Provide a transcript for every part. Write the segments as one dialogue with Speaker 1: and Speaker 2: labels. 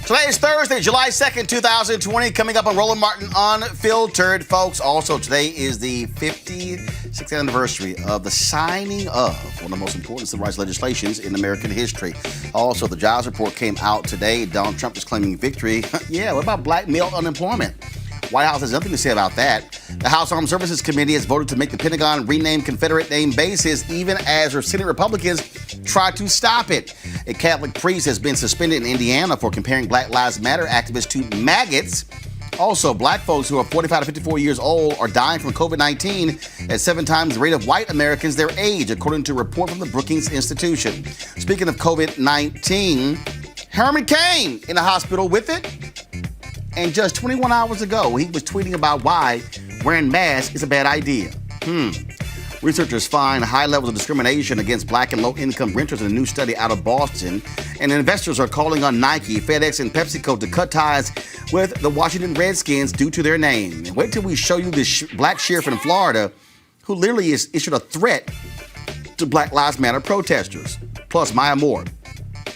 Speaker 1: Today is Thursday, July 2nd, 2020. Coming up on Roland Martin Unfiltered, folks. Also, today is the 56th anniversary of the signing of one of the most important civil rights legislations in American history. Also, the jobs report came out today. Donald Trump is claiming victory. Yeah, what about black male unemployment? White House has nothing to say about that. The House Armed Services Committee has voted to make the Pentagon rename Confederate named bases, even as Senate Republicans try to stop it. A Catholic priest has been suspended in Indiana for comparing Black Lives Matter activists to maggots. Also, black folks who are 45 to 54 years old are dying from COVID-19 at 7 times the rate of white Americans their age, according to a report from the Brookings Institution. Speaking of COVID-19, Herman Cain in the hospital with it. And just 21 hours ago, he was tweeting about why wearing masks is a bad idea. Researchers find high levels of discrimination against black and low-income renters in a new study out of Boston. And investors are calling on Nike, FedEx, and PepsiCo to cut ties with the Washington Redskins due to their name. And wait till we show you this black sheriff in Florida who literally has issued a threat to Black Lives Matter protesters. Plus, Maya Moore,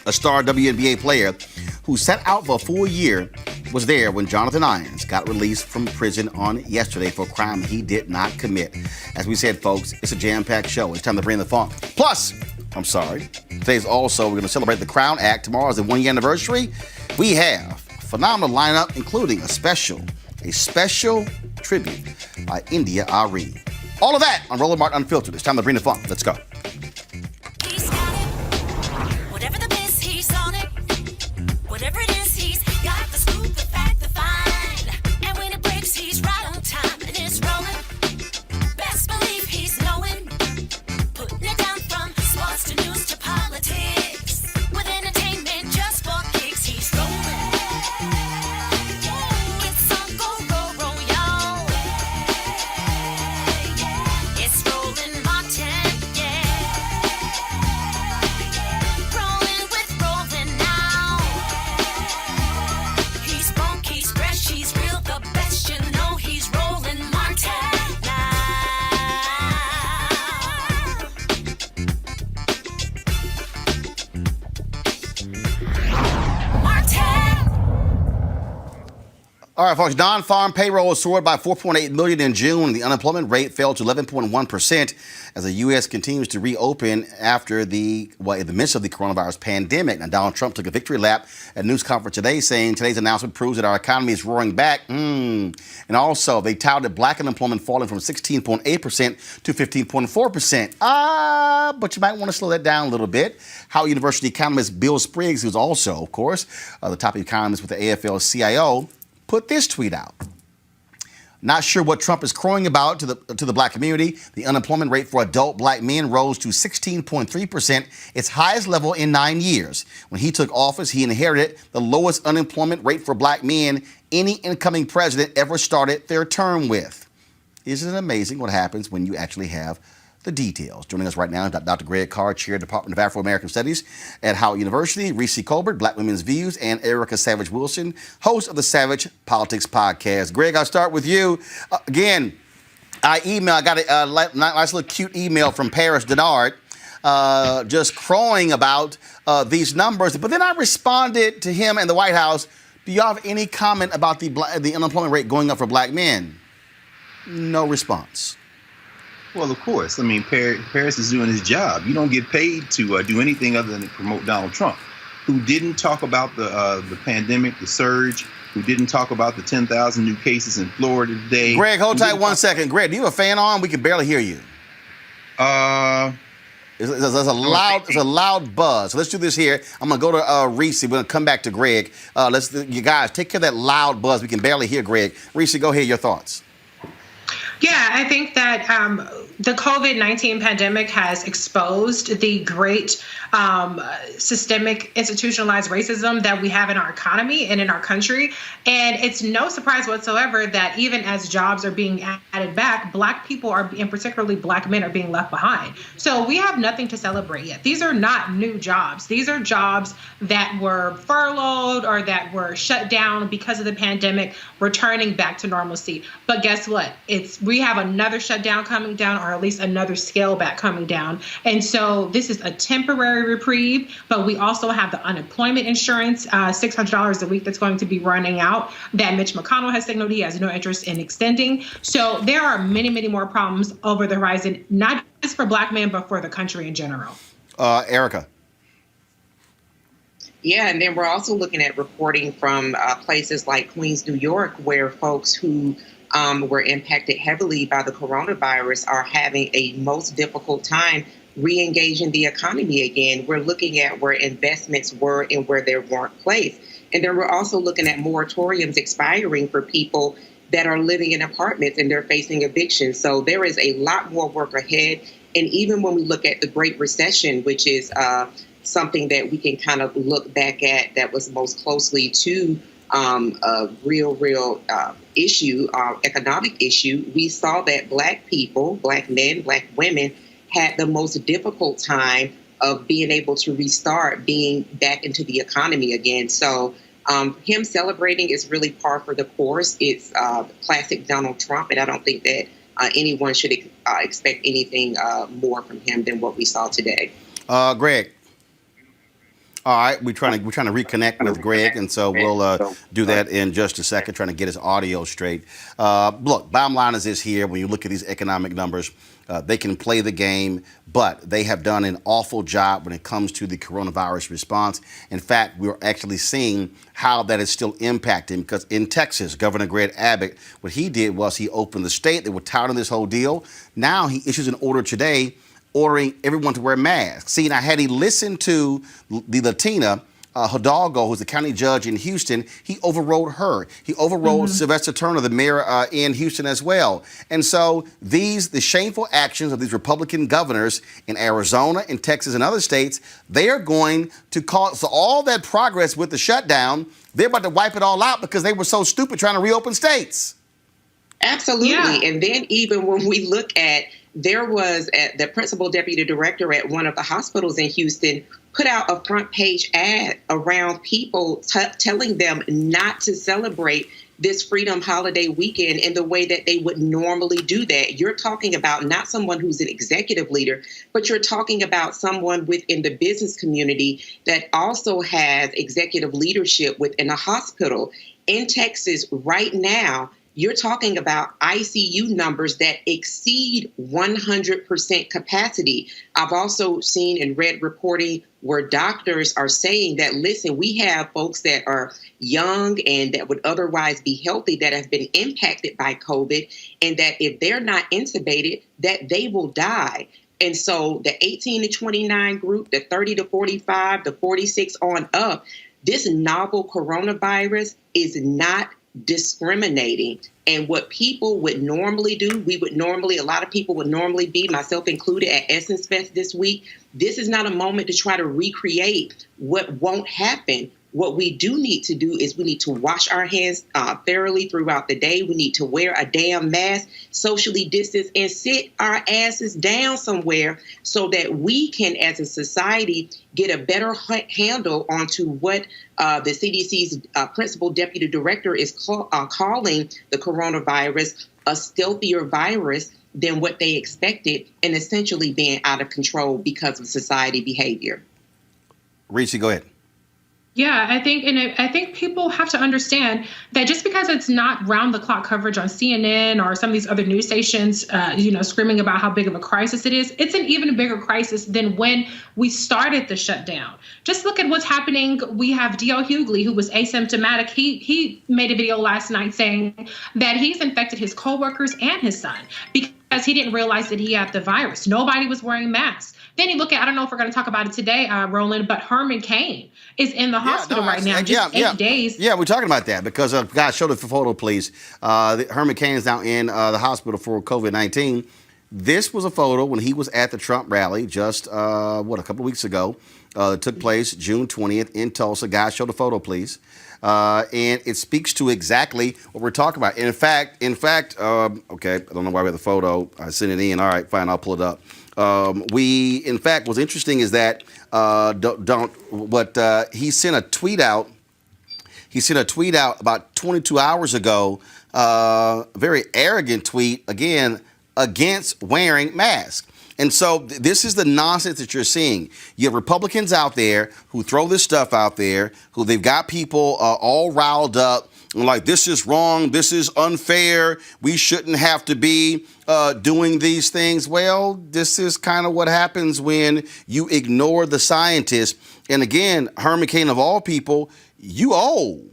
Speaker 1: a star WNBA player who sat out for a full year, was there when Jonathan Irons got released from prison on yesterday for a crime he did not commit. As we said, folks, it's a jam-packed show. It's time to bring the funk. Plus, today's also, we're going to celebrate the Crown Act. Tomorrow is the 1-year anniversary. We have a phenomenal lineup, including a special tribute by India Ari. All of that on Roland Martin Unfiltered. It's time to bring the funk. Let's go.
Speaker 2: He's got it. Whatever the biz, he's on it. Whatever it is, he's got the scoop, the fact, the find. And when it breaks, he's right on time and it's rolling. Best believe he's knowing. Putting it down from sports to news to politics. With entertainment just for kicks, he's rolling. It's on go, y'all. It's Roland Martin, Rolling with Roland now. He's funk, he's fresh, he's real, the best, you know he's Roland Martin now. Martin!
Speaker 1: All right, folks, non-farm payroll soared by 4.8 million in June. The unemployment rate fell to 11.1% as the U.S. continues to reopen after in the midst of the coronavirus pandemic. Now, Donald Trump took a victory lap at a news conference today, saying today's announcement proves that our economy is roaring back. And also, they touted black unemployment falling from 16.8% to 15.4%. But you might want to slow that down a little bit. Howard University economist Bill Spriggs, who's also, of course, the top economist with the AFL-CIO, put this tweet out. Not sure what Trump is crowing about to the black community. The unemployment rate for adult black men rose to 16.3%, its highest level in 9 years. When he took office, he inherited the lowest unemployment rate for black men any incoming president ever started their term with. Isn't it amazing what happens when you actually have the details? Joining us right now is Dr. Greg Carr, Chair, Department of Afro-American Studies at Howard University, Reese Colbert, Black Women's Views, and Erica Savage Wilson, host of the Savage Politics Podcast. Greg, I'll start with you. Again, I got a nice little cute email from Paris Denard, just crowing about these numbers. But then I responded to him and the White House. Do y'all have any comment about the unemployment rate going up for black men? No response.
Speaker 3: Well, of course. I mean, Paris is doing his job. You don't get paid to do anything other than to promote Donald Trump, who didn't talk about the pandemic, the surge, who didn't talk about the 10,000 new cases in Florida today.
Speaker 1: Greg, hold tight 1 second. Greg, do you have a fan on? We can barely hear you. There's a loud buzz. So let's do this here. I'm going to go to Reese. We're going to come back to Greg. You guys, take care of that loud buzz. We can barely hear Greg. Reese, go ahead. Your thoughts.
Speaker 4: Yeah, I think that the COVID-19 pandemic has exposed the great systemic institutionalized racism that we have in our economy and in our country. And it's no surprise whatsoever that even as jobs are being added back, Black people are, and particularly Black men, are being left behind. So we have nothing to celebrate yet. These are not new jobs. These are jobs that were furloughed or that were shut down because of the pandemic, returning back to normalcy. But guess what? We have another shutdown coming down, or at least another scale back coming down. And so this is a temporary reprieve, but we also have the unemployment insurance, $600 a week that's going to be running out, that Mitch McConnell has signaled he has no interest in extending. So there are many, many more problems over the horizon, not just for Black men, but for the country in general.
Speaker 1: Erica.
Speaker 5: Yeah, and then we're also looking at reporting from places like Queens, New York, where folks who were impacted heavily by the coronavirus are having a most difficult time re-engaging the economy again. We're looking at where investments were and where they weren't placed. And then we're also looking at moratoriums expiring for people that are living in apartments and they're facing eviction. So there is a lot more work ahead. And even when we look at the Great Recession, which is something that we can kind of look back at that was most closely to a real issue, economic issue, we saw that Black people, Black men, Black women had the most difficult time of being able to restart being back into the economy again. So him celebrating is really par for the course. It's classic Donald Trump, and I don't think that anyone should expect anything more from him than what we saw today. Greg.
Speaker 1: All right, we're trying to reconnect with Greg, and so we'll do that in just a second, trying to get his audio straight. Look, bottom line is this here: when you look at these economic numbers, they can play the game, but they have done an awful job when it comes to the coronavirus response. In fact, we're actually seeing how that is still impacting, because in Texas, Governor Greg Abbott, what he did was he opened the state. They were touting this whole deal. Now he issues an order today ordering everyone to wear masks. See, now had he listened to the Latina, Hidalgo, who's the county judge in Houston, he overrode her. He overrode Sylvester Turner, the mayor in Houston as well. And so the shameful actions of these Republican governors in Arizona, in Texas, and other states, they are going to cause, so all that progress with the shutdown, they're about to wipe it all out because they were so stupid trying to reopen states.
Speaker 5: Absolutely. Yeah. And then even when we look at, there was the principal deputy director at one of the hospitals in Houston put out a front page ad around people telling them not to celebrate this Freedom Holiday weekend in the way that they would normally do that. You're talking about not someone who's an executive leader, but you're talking about someone within the business community that also has executive leadership within a hospital. In Texas right now, you're talking about ICU numbers that exceed 100% capacity. I've also seen and read reporting where doctors are saying that, listen, we have folks that are young and that would otherwise be healthy that have been impacted by COVID, and that if they're not intubated, that they will die. And so the 18 to 29 group, the 30 to 45, the 46 on up, this novel coronavirus is not discriminating. And what people would normally do, a lot of people would normally be, myself included, at Essence Fest this week. This is not a moment to try to recreate what won't happen. What we do need to do is we need to wash our hands thoroughly throughout the day. We need to wear a damn mask, socially distance, and sit our asses down somewhere so that we can, as a society, get a better handle onto what the CDC's principal deputy director is calling the coronavirus, a stealthier virus than what they expected, and essentially being out of control because of society behavior.
Speaker 1: Reese, go ahead.
Speaker 4: Yeah, I think people have to understand that just because it's not round-the-clock coverage on CNN or some of these other news stations, screaming about how big of a crisis it is, it's an even bigger crisis than when we started the shutdown. Just look at what's happening. We have D.L. Hughley, who was asymptomatic. He made a video last night saying that he's infected his coworkers and his son because he didn't realize that he had the virus. Nobody was wearing masks. Then you look at, I don't know if we're going to talk about it today, Roland, but Herman Cain is in the hospital right now, just 8 days.
Speaker 1: Yeah, we're talking about that because, guys, show the photo, please. Herman Cain is now in the hospital for COVID-19. This was a photo when he was at the Trump rally just, a couple of weeks ago. It took place June 20th in Tulsa. Guys, show the photo, please. And it speaks to exactly what we're talking about. And in fact, okay, I don't know why we have the photo. I sent it in. All right, fine, I'll pull it up. What's interesting is that he sent a tweet out. He sent a tweet out about 22 hours ago. A very arrogant tweet. Again, against wearing masks. And so this is the nonsense that you're seeing. You have Republicans out there who throw this stuff out there, who they've got people all riled up, like, this is wrong, this is unfair, we shouldn't have to be doing these things. Well, this is kind of what happens when you ignore the scientists. And again, Herman Cain, of all people, you old.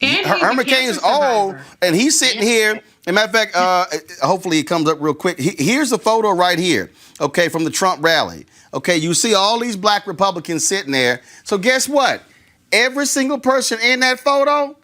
Speaker 1: Herman Cain is old, and he's sitting here. As a matter of fact, hopefully it comes up real quick. Here's a photo right here, okay, from the Trump rally. Okay, you see all these black Republicans sitting there. So guess what? Every single person in that photo,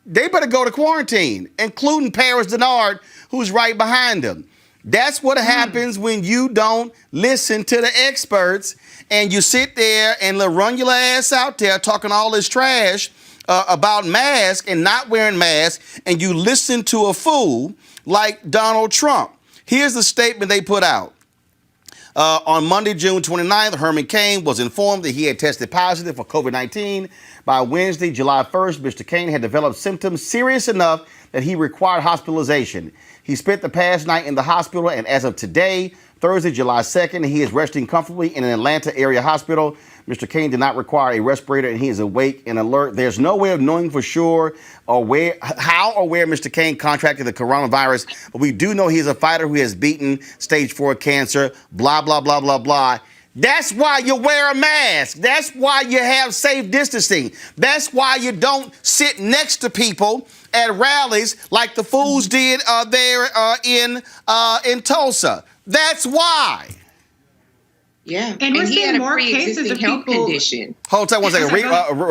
Speaker 1: they better go to quarantine, including Paris Denard, who's right behind them. That's what happens when you don't listen to the experts and you sit there and run your ass out there talking all this trash about masks and not wearing masks, and you listen to a fool like Donald Trump. Here's the statement they put out. On Monday, June 29th, Herman Cain was informed that he had tested positive for COVID-19. By Wednesday, July 1st, Mr. Cain had developed symptoms serious enough that he required hospitalization. He spent the past night in the hospital, and as of today, Thursday, July 2nd, he is resting comfortably in an Atlanta area hospital. Mr. Cain did not require a respirator, and he is awake and alert. There's no way of knowing for sure how or where Mr. Cain contracted the coronavirus, but we do know he's a fighter who has beaten stage 4 cancer, blah, blah, blah, blah, blah. That's why you wear a mask. That's why you have safe distancing. That's why you don't sit next to people at rallies like the fools did there in Tulsa. That's why.
Speaker 5: Yeah,
Speaker 4: and we're seeing more cases of
Speaker 5: health
Speaker 4: people.
Speaker 5: Condition.
Speaker 1: Hold on one second.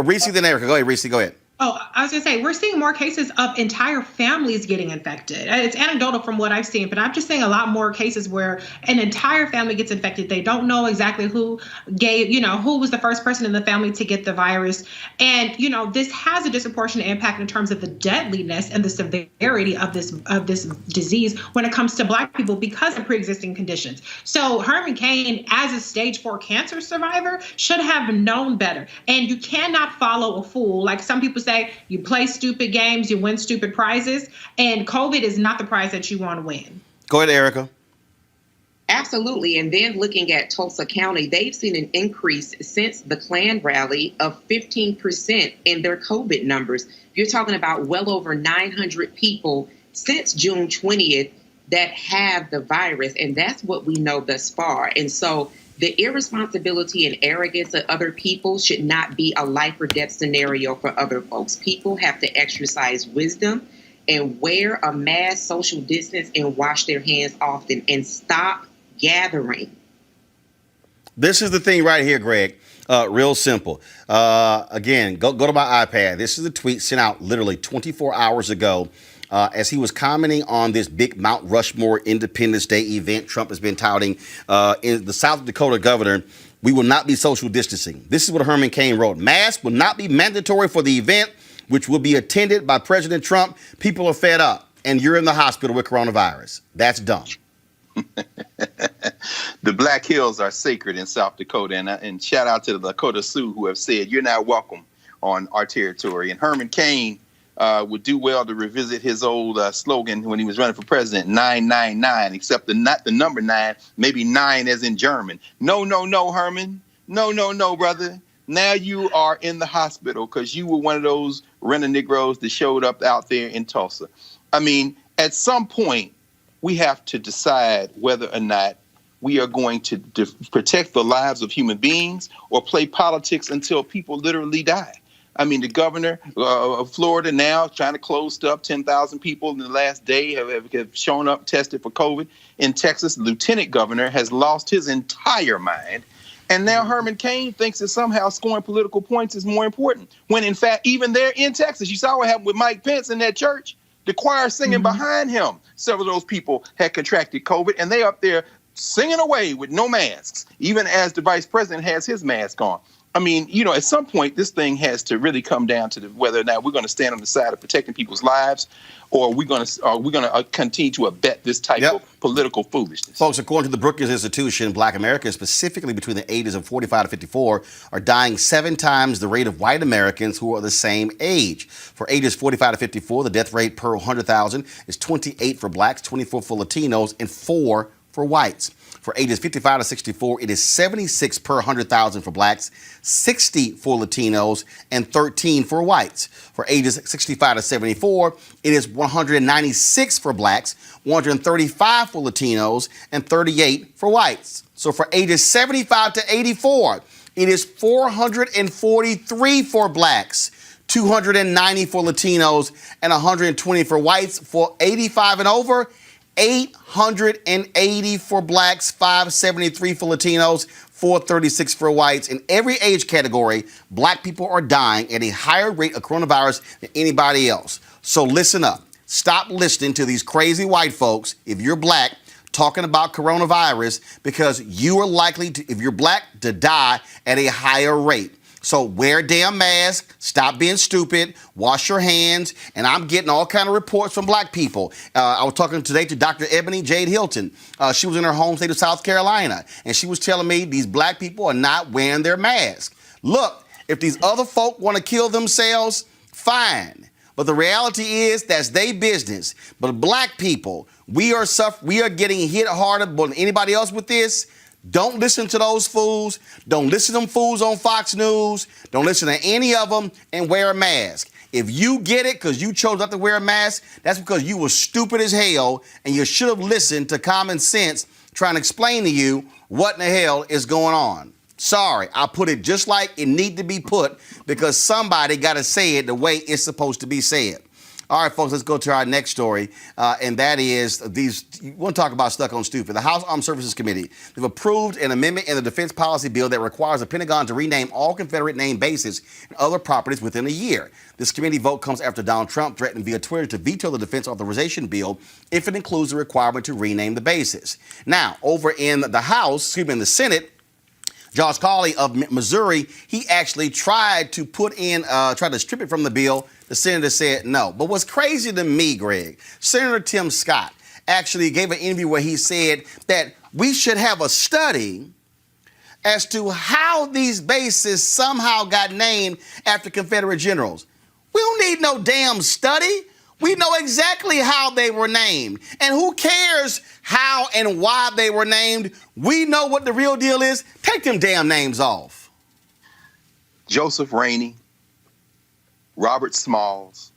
Speaker 1: Reese, then Erica. Go ahead, Reese. Go ahead.
Speaker 4: Oh, I was going to say, we're seeing more cases of entire families getting infected. It's anecdotal from what I've seen, but I'm just seeing a lot more cases where an entire family gets infected. They don't know exactly who was the first person in the family to get the virus. And, this has a disproportionate impact in terms of the deadliness and the severity of this disease when it comes to Black people because of pre-existing conditions. So Herman Cain, as a stage 4 cancer survivor, should have known better. And you cannot follow a fool. Like some people say, you play stupid games, you win stupid prizes, and COVID is not the prize that you want to win.
Speaker 1: Go ahead, Erica.
Speaker 5: Absolutely. And then looking at Tulsa County, they've seen an increase since the Klan rally of 15% in their COVID numbers. You're talking about well over 900 people since June 20th that have the virus, and that's what we know thus far. And so the irresponsibility and arrogance of other people should not be a life or death scenario for other folks. People have to exercise wisdom and wear a mask, social distance, and wash their hands often and stop gathering.
Speaker 1: This is the thing right here, Greg. Real simple. Again, go to my iPad. This is a tweet sent out literally 24 hours ago. As he was commenting on this big Mount Rushmore Independence Day event Trump has been touting, in the South Dakota governor, we will not be social distancing. This is what Herman Cain wrote. Masks will not be mandatory for the event, which will be attended by President Trump. People are fed up, and you're in the hospital with coronavirus. That's dumb.
Speaker 3: The Black Hills are sacred in South Dakota, and shout out to the Dakota Sioux who have said you're not welcome on our territory. And Herman Cain would do well to revisit his old slogan when he was running for president, 999, except not the number 9, maybe 9 as in German. No, Herman. No, brother. Now you are in the hospital because you were one of those rent-a-Negroes that showed up out there in Tulsa. I mean, at some point, we have to decide whether or not we are going to protect the lives of human beings or play politics until people literally die. I mean, the governor of Florida now trying to close stuff. 10,000 people in the last day have shown up, tested for COVID. In Texas, the lieutenant governor has lost his entire mind. And now Herman Cain thinks that somehow scoring political points is more important. When, in fact, even there in Texas, you saw what happened with Mike Pence in that church. The choir singing behind him. Several of those people had contracted COVID, and they up there singing away with no masks, even as the vice president has his mask on. I mean, you know, at some point, this thing has to really come down to whether or not we're going to stand on the side of protecting people's lives, or we're going to continue to abet this type of political foolishness.
Speaker 1: Folks, according to the Brookings Institution, Black Americans, specifically between the ages of 45 to 54, are dying 7 times the rate of white Americans who are the same age. For ages 45 to 54, the death rate per 100,000 is 28 for blacks, 24 for Latinos, and 4 for whites. For ages 55 to 64, it is 76 per 100,000 for blacks, 60 for Latinos, and 13 for whites. For ages 65 to 74, it is 196 for blacks, 135 for Latinos, and 38 for whites. So for ages 75 to 84, it is 443 for blacks, 290 for Latinos, and 120 for whites. For 85 and over, 880 for blacks, 573 for Latinos, 436 for whites. In every age category, black people are dying at a higher rate of coronavirus than anybody else. So listen up. Stop listening to these crazy white folks, if you're black, talking about coronavirus, because you are likely to, if you're black, to die at a higher rate. So wear a damn mask, stop being stupid, wash your hands, and I'm getting all kind of reports from black people. I was talking today to Dr. Ebony Jade Hilton. She was in her home state of South Carolina, and she was telling me these black people are not wearing their mask. Look, if these other folk want to kill themselves, fine. But the reality is that's their business. But black people, we are getting hit harder than anybody else with this. Don't listen to those fools. Don't listen to them fools on Fox News. Don't listen to any of them, and wear a mask. If you get it because you chose not to wear a mask, that's because you were stupid as hell, and you should have listened to common sense trying to explain to you what in the hell is going on. Sorry, I put it just like it need to be put, because somebody got to say it the way it's supposed to be said. All right, folks, let's go to our next story, and that is you want to talk about stuck on stupid. The House Armed Services Committee, they've approved an amendment in the defense policy bill that requires the Pentagon to rename all Confederate named bases and other properties within a year. This committee vote comes after Donald Trump threatened via Twitter to veto the defense authorization bill if it includes the requirement to rename the bases. Now, over in the House, in the Senate, Josh Cawley of Missouri, he actually tried to strip it from the bill. The senator said no. But what's crazy to me, Greg, Senator Tim Scott actually gave an interview where he said that we should have a study as to how these bases somehow got named after Confederate generals. We don't need no damn study. We know exactly how they were named. And who cares how and why they were named? We know what the real deal is. Take them damn names off.
Speaker 3: Joseph Rainey, Robert Smalls,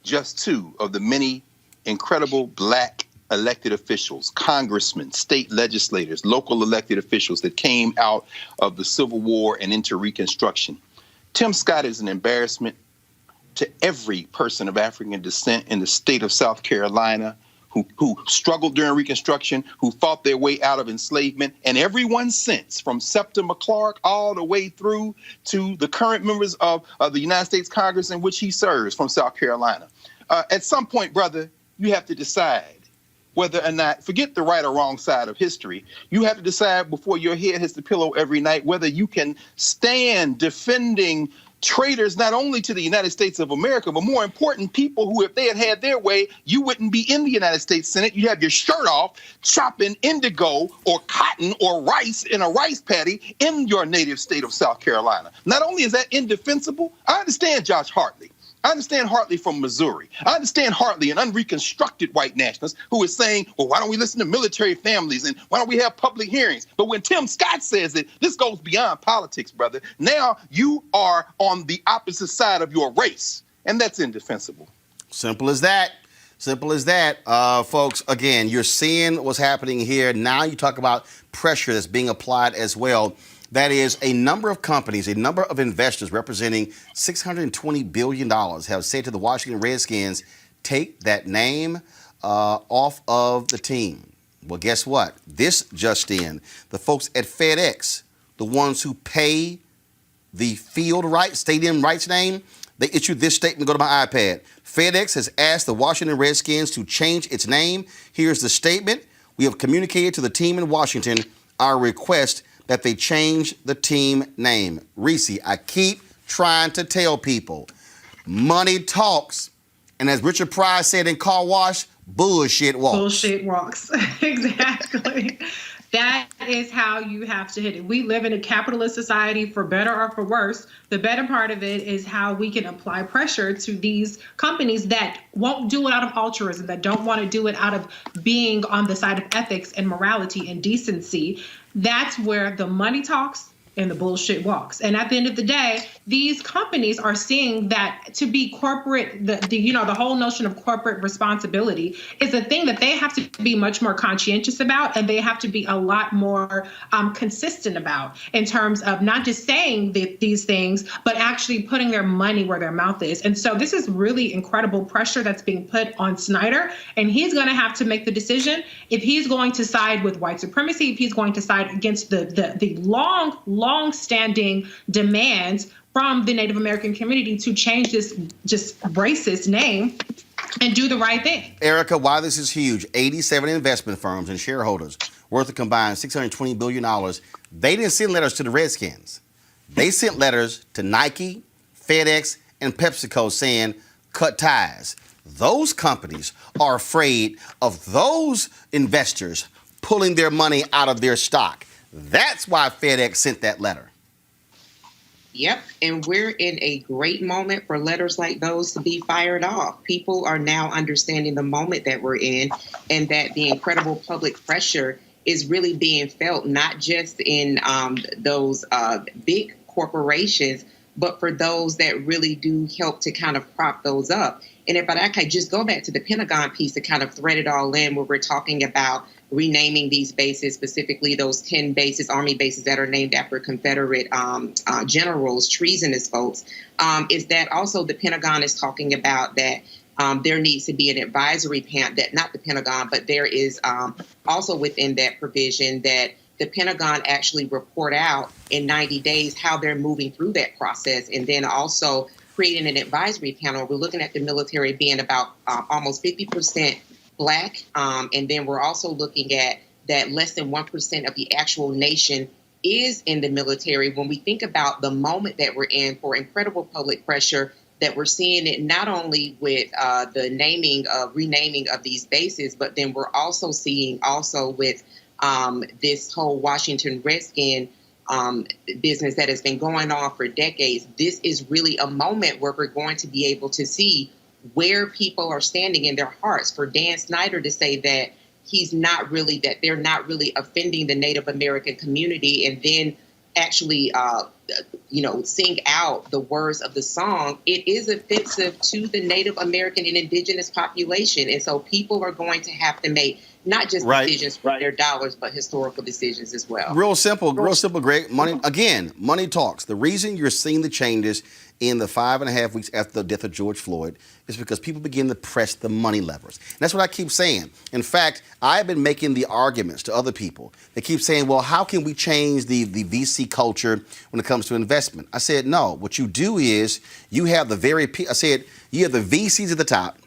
Speaker 3: just 2 of the many incredible black elected officials, congressmen, state legislators, local elected officials that came out of the Civil War and into Reconstruction. Tim Scott is an embarrassment to every person of African descent in the state of South Carolina who struggled during Reconstruction, who fought their way out of enslavement, and everyone since, from Septima Clark all the way through to the current members of the United States Congress in which he serves from South Carolina. At some point, brother, you have to decide whether or not, forget the right or wrong side of history, you have to decide before your head hits the pillow every night whether you can stand defending traitors not only to the United States of America, but more important, people who, if they had had their way, you wouldn't be in the United States Senate. You'd have your shirt off, chopping indigo or cotton or rice in a rice paddy in your native state of South Carolina. Not only is that indefensible, I understand Josh Hartley. I understand Hartley from Missouri. I understand Hartley, an unreconstructed white nationalist, who is saying, well, why don't we listen to military families and why don't we have public hearings? But when Tim Scott says it, this goes beyond politics, brother. Now you are on the opposite side of your race, and that's indefensible.
Speaker 1: Simple as that. Simple as that. Folks, again, you're seeing what's happening here. Now you talk about pressure that's being applied as well. That is, a number of companies, a number of investors representing $620 billion have said to the Washington Redskins, take that name off of the team. Well, guess what? This just in, the folks at FedEx, the ones who pay the field rights, stadium rights name, they issued this statement. Go to my iPad. FedEx has asked the Washington Redskins to change its name. Here's the statement. We have communicated to the team in Washington our request, that they change the team name. Reese, I keep trying to tell people, money talks. And as Richard Pryor said in Car Wash, bullshit walks.
Speaker 4: Bullshit walks. Exactly. That is how you have to hit it. We live in a capitalist society, for better or for worse. The better part of it is how we can apply pressure to these companies that won't do it out of altruism, that don't want to do it out of being on the side of ethics and morality and decency. That's where the money talks and the bullshit walks. And at the end of the day, these companies are seeing that to be corporate, the whole notion of corporate responsibility is a thing that they have to be much more conscientious about, and they have to be a lot more consistent about, in terms of not just saying these things, but actually putting their money where their mouth is. And so this is really incredible pressure that's being put on Snyder, and he's going to have to make the decision if he's going to side with white supremacy, if he's going to side against the long-standing demands from the Native American community to change this just racist name and do the right thing.
Speaker 1: Erica, why this is huge, 87 investment firms and shareholders worth a combined $620 billion. They didn't send letters to the Redskins. They sent letters to Nike, FedEx, and PepsiCo saying, cut ties. Those companies are afraid of those investors pulling their money out of their stock. That's why FedEx sent that letter.
Speaker 5: Yep, and we're in a great moment for letters like those to be fired off. People are now understanding the moment that we're in, and that the incredible public pressure is really being felt, not just in those big corporations, but for those that really do help to kind of prop those up. And if I could just go back to the Pentagon piece to kind of thread it all in, where we're talking about renaming these bases, specifically those 10 bases, Army bases that are named after Confederate generals, treasonous folks, is that also the Pentagon is talking about that there needs to be an advisory panel, that not the Pentagon, but there is also within that provision that the Pentagon actually report out in 90 days how they're moving through that process, and then also creating an advisory panel. We're looking at the military being about almost 50% Black, and then we're also looking at that less than 1% of the actual nation is in the military. When we think about the moment that we're in for incredible public pressure, that we're seeing it not only with the renaming of these bases, but then we're also seeing with this whole Washington Redskin business that has been going on for decades. This is really a moment where we're going to be able to see where people are standing in their hearts. For Dan Snyder to say that they're not really offending the Native American community, and then actually, sing out the words of the song, it is offensive to the Native American and indigenous population. And so people are going to have to make not just decisions for their dollars, but historical decisions as well.
Speaker 1: Real simple, Greg. Money talks. The reason you're seeing the changes in the 5.5 weeks after the death of George Floyd is because people begin to press the money levers. And that's what I keep saying. In fact, I've been making the arguments to other people. They keep saying, well, how can we change the VC culture when it comes to investment? I said, no. What you do is you have you have the VCs at the top.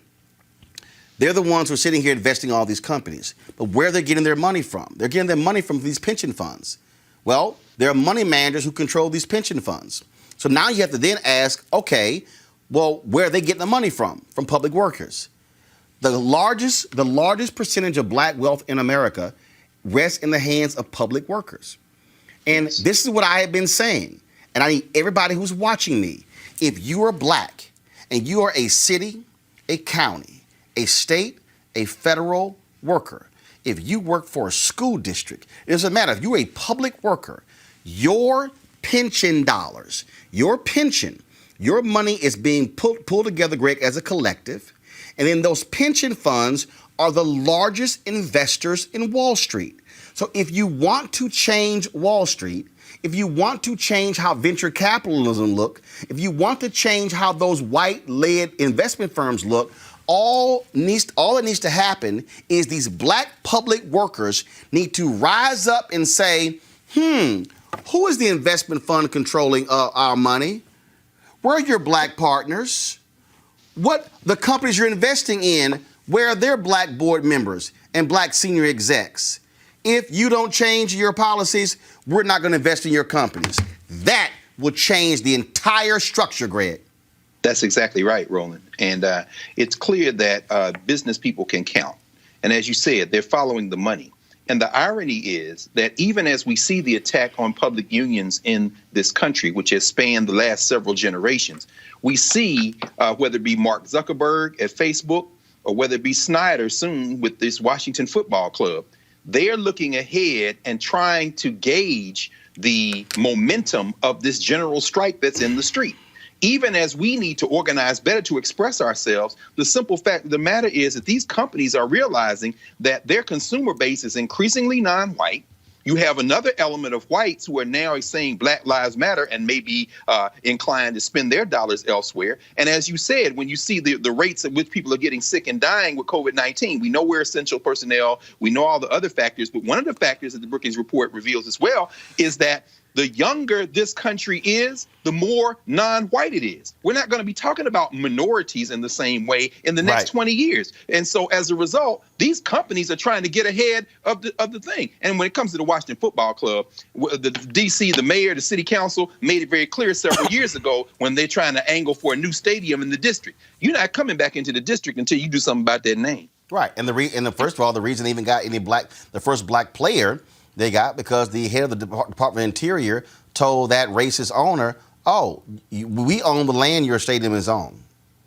Speaker 1: They're the ones who are sitting here investing in all these companies. But where are they getting their money from? They're getting their money from these pension funds. Well, there are money managers who control these pension funds. So now you have to then ask, okay, well, where are they getting the money from? From public workers. The largest percentage of Black wealth in America rests in the hands of public workers. And this is what I have been saying. And I need everybody who's watching me, if you are Black and you are a city, a county, a state, a federal worker, if you work for a school district, it doesn't matter. If you're a public worker, your pension dollars, your pension, your money is being pulled together, Greg, as a collective. And then those pension funds are the largest investors in Wall Street. So if you want to change Wall Street, if you want to change how venture capitalism look, if you want to change how those white-led investment firms look, all that needs to happen is these Black public workers need to rise up and say, who is the investment fund controlling our money? Where are your Black partners? What the companies you're investing in, where are their Black board members and Black senior execs? if you don't change your policies, we're not going to invest in your companies. That will change the entire structure, Greg.
Speaker 3: That's exactly right, Roland. And it's clear that business people can count. And as you said, they're following the money. And the irony is that even as we see the attack on public unions in this country, which has spanned the last several generations, we see whether it be Mark Zuckerberg at Facebook or whether it be Snyder soon with this Washington football club, they're looking ahead and trying to gauge the momentum of this general strike that's in the street. Even as we need to organize better to express ourselves, the simple fact of the matter is that these companies are realizing that their consumer base is increasingly non-white. You have another element of whites who are now saying Black Lives Matter and may be inclined to spend their dollars elsewhere. And as you said, when you see the rates at which people are getting sick and dying with COVID-19, we know we're essential personnel. We know all the other factors. But one of the factors that the Brookings report reveals as well is that the younger this country is, the more non-white it is. We're not going to be talking about minorities in the same way in the next 20 years. And so as a result, these companies are trying to get ahead of the thing. And when it comes to the Washington Football Club, the DC, the mayor, the city council made it very clear several years ago when they're trying to angle for a new stadium in the district. You're not coming back into the district until you do something about that name.
Speaker 1: Right. And first of all, the reason they even got the first black player they got because the head of the Department of Interior told that racist owner, oh, we own the land your stadium is on.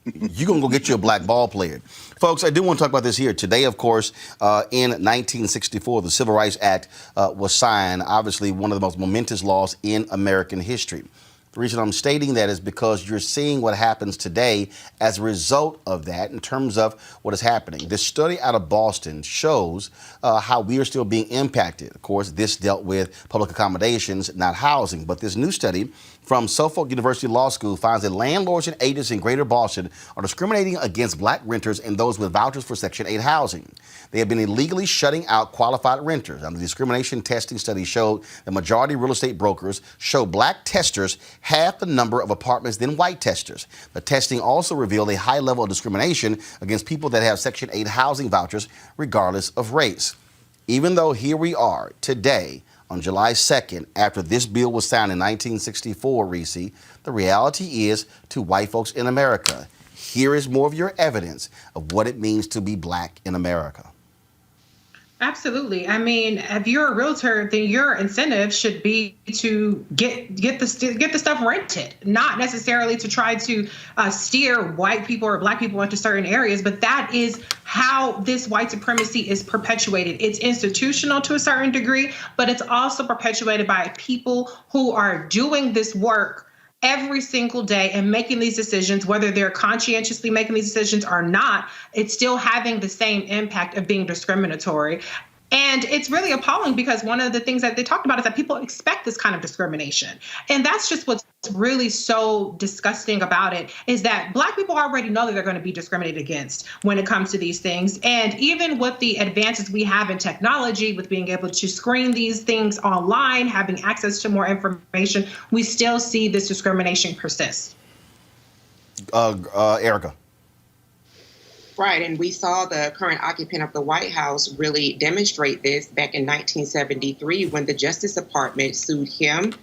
Speaker 1: You're going to go get you a black ball player. Folks, I do want to talk about this here. Today, of course, in 1964, the Civil Rights Act was signed, obviously one of the most momentous laws in American history. The reason I'm stating that is because you're seeing what happens today as a result of that in terms of what is happening. This study out of Boston shows how we are still being impacted. Of course, this dealt with public accommodations, not housing. But this new study from Suffolk University Law School finds that landlords and agents in Greater Boston are discriminating against black renters and those with vouchers for Section 8 housing. They have been illegally shutting out qualified renters. The discrimination testing study showed the majority of real estate brokers show black testers half the number of apartments than white testers. The testing also revealed a high level of discrimination against people that have Section 8 housing vouchers, regardless of race. Even though here we are today, on July 2nd, after this bill was signed in 1964, Reese, the reality is to white folks in America, here is more of your evidence of what it means to be black in America.
Speaker 4: Absolutely. I mean, if you're a realtor, then your incentive should be to get the stuff rented, not necessarily to try to steer white people or black people into certain areas. But that is how this white supremacy is perpetuated. It's institutional to a certain degree, but it's also perpetuated by people who are doing this work every single day and making these decisions, whether they're conscientiously making these decisions or not. It's still having the same impact of being discriminatory. And it's really appalling because one of the things that they talked about is that people expect this kind of discrimination. And that's just what's really so disgusting about it, is that black people already know that they're going to be discriminated against when it comes to these things. And even with the advances we have in technology, with being able to screen these things online, having access to more information, we still see this discrimination persist.
Speaker 1: Erica.
Speaker 5: Right, and we saw the current occupant of the White House really demonstrate this back in 1973 when the Justice Department sued him,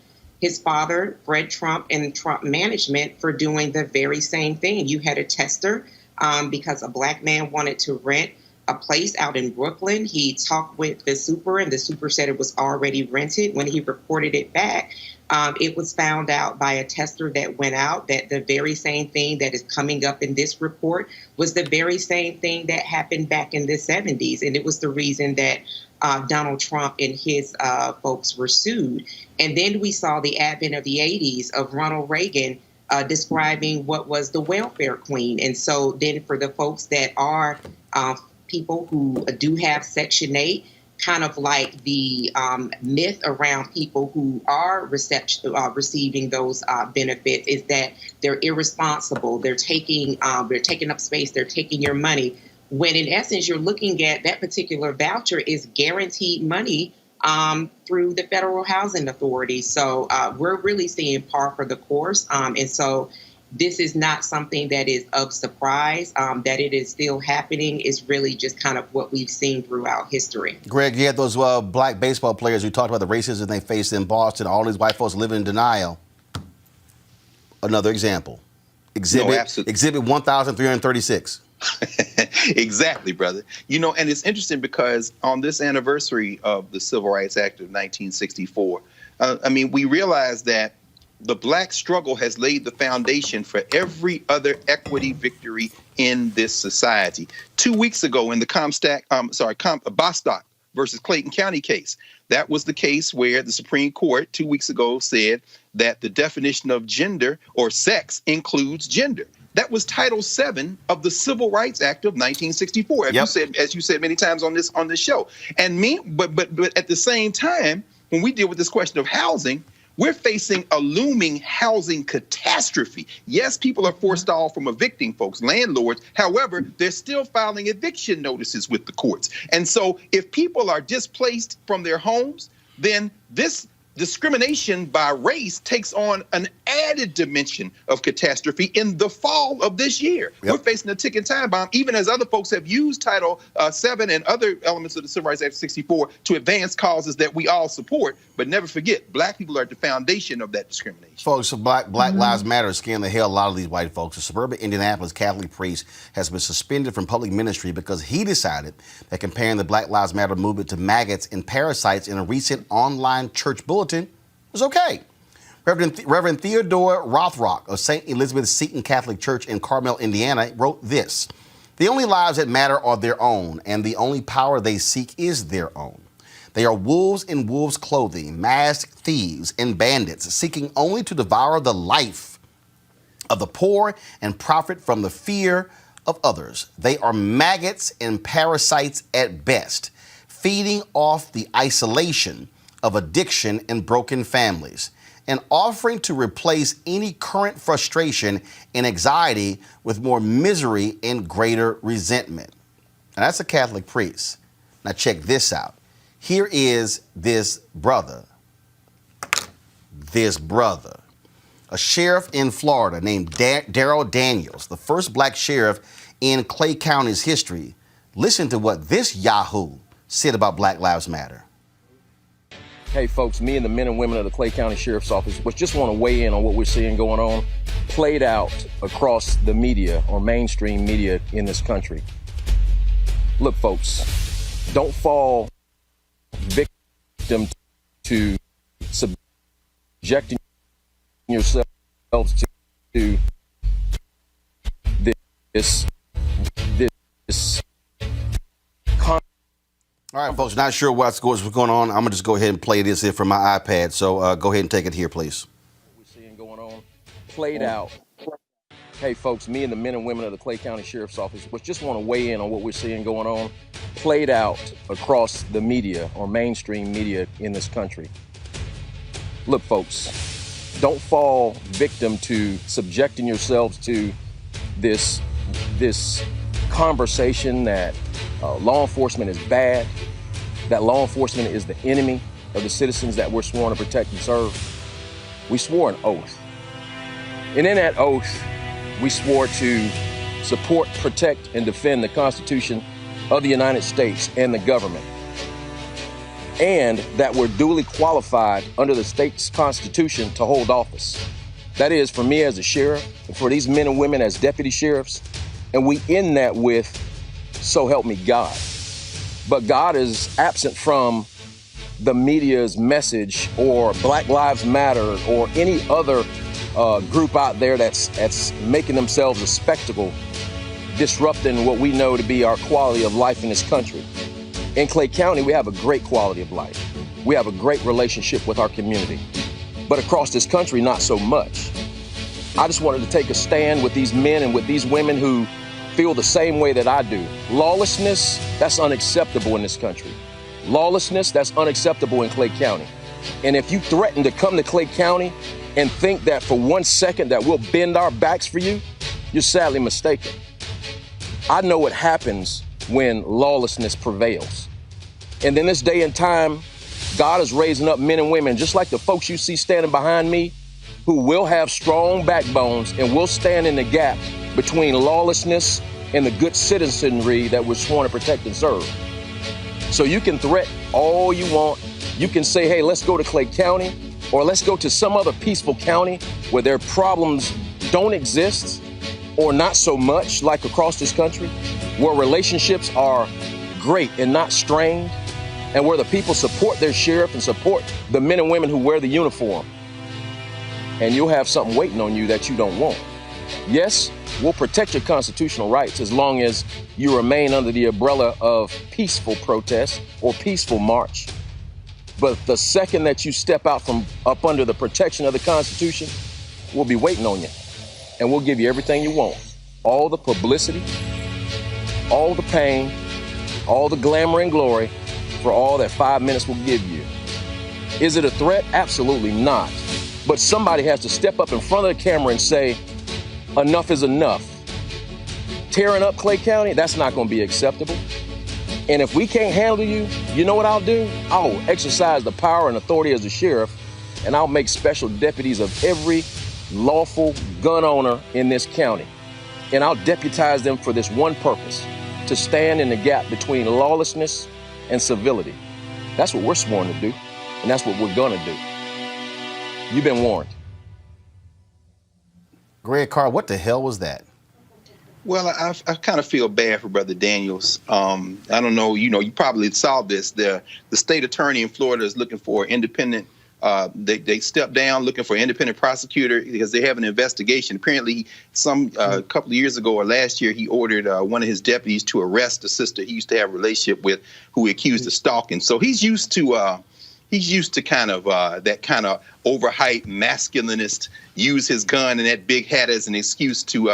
Speaker 5: his father, Fred Trump, and Trump management for doing the very same thing. You had a tester because a black man wanted to rent a place out in Brooklyn. He talked with the super, and the super said it was already rented. When he reported it back, it was found out by a tester that went out that the very same thing that is coming up in this report was the very same thing that happened back in the 70s. And it was the reason that Donald Trump and his folks were sued. And then we saw the advent of the 80s of Ronald Reagan describing what was the welfare queen. And so then for the folks that are people who do have Section 8, kind of like the myth around people who are receiving those benefits is that they're irresponsible. They're taking up space. They're taking your money. When in essence, you're looking at that particular voucher is guaranteed money through the Federal Housing Authority. So we're really seeing par for the course. And so this is not something that is of surprise. That it is still happening is really just kind of what we've seen throughout history.
Speaker 1: Greg, you had those black baseball players who talked about the racism they faced in Boston. All these white folks living in denial. Another example. Exhibit 1336.
Speaker 3: Exactly, brother. And it's interesting because on this anniversary of the Civil Rights Act of 1964, we realize that the black struggle has laid the foundation for every other equity victory in this society. 2 weeks ago in the Bostock versus Clayton County case, that was the case where the Supreme Court 2 weeks ago said that the definition of gender or sex includes gender. That was Title VII of the Civil Rights Act of 1964, as you said many times on this show. But at the same time, when we deal with this question of housing, we're facing a looming housing catastrophe. Yes, people are forced off from evicting folks, landlords. However, they're still filing eviction notices with the courts. And so if people are displaced from their homes, then this discrimination by race takes on an added dimension of catastrophe in the fall of this year. Yep. We're facing a ticking time bomb, even as other folks have used Title VII and other elements of the Civil Rights Act of 64 to advance causes that we all support. But never forget, black people are at the foundation of that discrimination.
Speaker 1: Folks, so Black Lives Matter is scaring the hell out of these white folks. A suburban Indianapolis Catholic priest has been suspended from public ministry because he decided that comparing the Black Lives Matter movement to maggots and parasites in a recent online church bulletin was okay. Reverend Theodore Rothrock of St. Elizabeth Seton Catholic Church in Carmel, Indiana, wrote this: "The only lives that matter are their own, and the only power they seek is their own. They are wolves in wolves' clothing, masked thieves and bandits, seeking only to devour the life of the poor and profit from the fear of others. They are maggots and parasites at best, feeding off the isolation of addiction and broken families, and offering to replace any current frustration and anxiety with more misery and greater resentment." And that's a Catholic priest. Now check this out. Here is this brother, a sheriff in Florida named Daryl Daniels, the first black sheriff in Clay County's history. Listen to what this yahoo said about Black Lives Matter.
Speaker 6: Hey folks, me and the men and women of the Clay County Sheriff's Office just want to weigh in on what we're seeing going on, played out across the media or mainstream media in this country. Look folks, don't fall victim to subjecting yourselves to this
Speaker 1: All right, folks, not sure what's going on. I'm going to just go ahead and play this here from my iPad. So go ahead and take it here, please.
Speaker 6: We're seeing going on, played out. Hey, folks, me and the men and women of the Clay County Sheriff's Office just want to weigh in on what we're seeing going on, played out across the media or mainstream media in this country. Look, folks, don't fall victim to subjecting yourselves to this conversation that law enforcement is bad, that law enforcement is the enemy of the citizens that we're sworn to protect and serve. We swore an oath. And in that oath, we swore to support, protect, and defend the Constitution of the United States and the government. And that we're duly qualified under the state's Constitution to hold office. That is, for me as a sheriff, and for these men and women as deputy sheriffs. And we end that with, so help me God. But God is absent from the media's message or Black Lives Matter or any other group out there that's making themselves a spectacle, disrupting what we know to be our quality of life in this country. In Clay County, we have a great quality of life. We have a great relationship with our community. But across this country, not so much. I just wanted to take a stand with these men and with these women who feel the same way that I do. Lawlessness, that's unacceptable in this country. Lawlessness, that's unacceptable in Clay County. And if you threaten to come to Clay County and think that for 1 second that we'll bend our backs for you, you're sadly mistaken. I know what happens when lawlessness prevails. And in this day and time, God is raising up men and women, just like the folks you see standing behind me, who will have strong backbones and will stand in the gap between lawlessness and the good citizenry that we're sworn to protect and serve. So you can threat all you want. You can say, hey, let's go to Clay County, or let's go to some other peaceful county where their problems don't exist, or not so much like across this country, where relationships are great and not strained, and where the people support their sheriff and support the men and women who wear the uniform. And you'll have something waiting on you that you don't want. Yes, we'll protect your constitutional rights as long as you remain under the umbrella of peaceful protest or peaceful march. But the second that you step out from up under the protection of the Constitution, we'll be waiting on you. And we'll give you everything you want. All the publicity, all the pain, all the glamour and glory for all that 5 minutes will give you. Is it a threat? Absolutely not. But somebody has to step up in front of the camera and say, enough is enough. Tearing up Clay County, that's not going to be acceptable. And if we can't handle you, you know what I'll do? I'll exercise the power and authority as a sheriff, and I'll make special deputies of every lawful gun owner in this county. And I'll deputize them for this one purpose, to stand in the gap between lawlessness and civility. That's what we're sworn to do, and that's what we're gonna do. You've been warned.
Speaker 1: Greg Carr, what the hell was that?
Speaker 3: Well, I kind of feel bad for Brother Daniels. I don't know, you probably saw this. The state attorney in Florida is looking for independent. They stepped down looking for an independent prosecutor because they have an investigation. Apparently, a couple of years ago or last year, he ordered one of his deputies to arrest a sister he used to have a relationship with, who he accused of stalking. So he's used to kind of that kind of overhyped masculinist, use his gun and that big hat as an excuse to